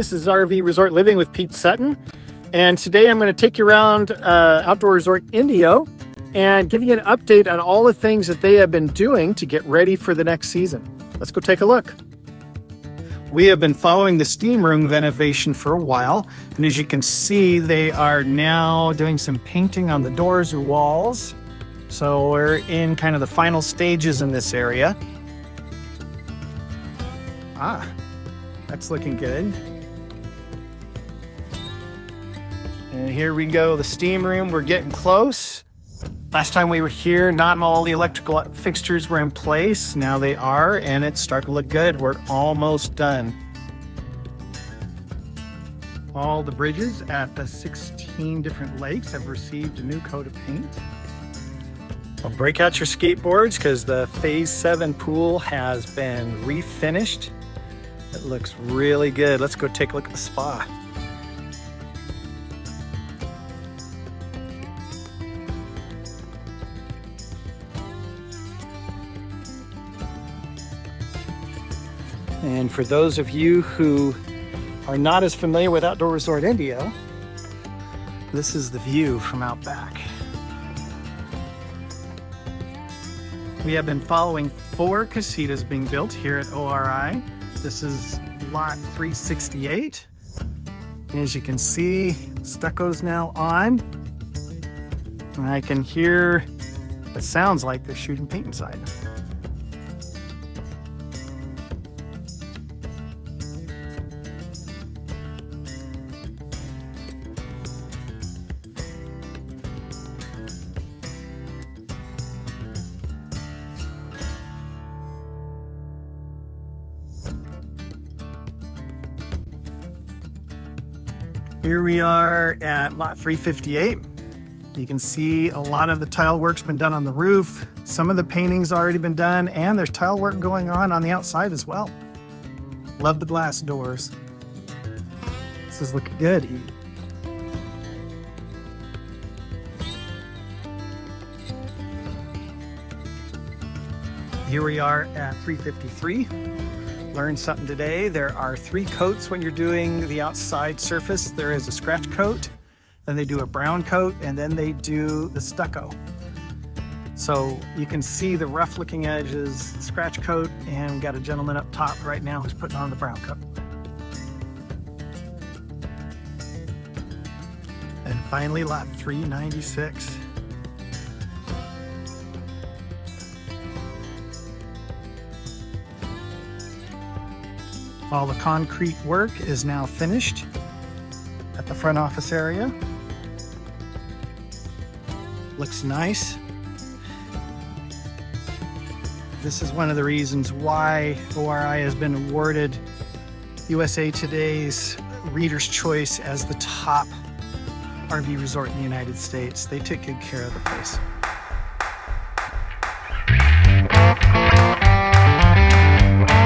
This is RV Resort Living with Pete Sutton. And today I'm going to take you around Outdoor Resort Indio and give you an update on all the things that they have been doing to get ready for the next season. Let's go take a look. We have been following the steam room renovation for a while. And as you can see, they are now doing some painting on the doors or walls. So we're in kind of the final stages in this area. That's looking good. And here we go, the steam room. We're getting close. Last time we were here, not all the electrical fixtures were in place. Now they are, and it's starting to look good. We're almost done. All the bridges at the 16 different lakes have received a new coat of paint. Well, break out your skateboards because the Phase 7 pool has been refinished. It looks really good. Let's go take a look at the spa. And for those of you who are not as familiar with Outdoor Resort Indio, this is the view from out back. We have been following 4 casitas being built here at ORI. This is lot 368. As you can see, stucco's now on. And I can hear, it sounds like they're shooting paint inside. Here we are at lot 358. You can see a lot of the tile work's been done on the roof. Some of the painting's already been done, and there's tile work going on the outside as well. Love the glass doors. This is looking good. Here we are at 353. Learned something today. There are 3 coats when you're doing the outside surface. There is a scratch coat, then they do a brown coat, and then they do the stucco. So you can see the rough looking edges, scratch coat, and we got a gentleman up top right now who's putting on the brown coat. And finally, lot 396. All the concrete work is now finished at the front office area. Looks nice. This is one of the reasons why ORI has been awarded USA Today's Reader's Choice as the top RV resort in the United States. They took good care of the place.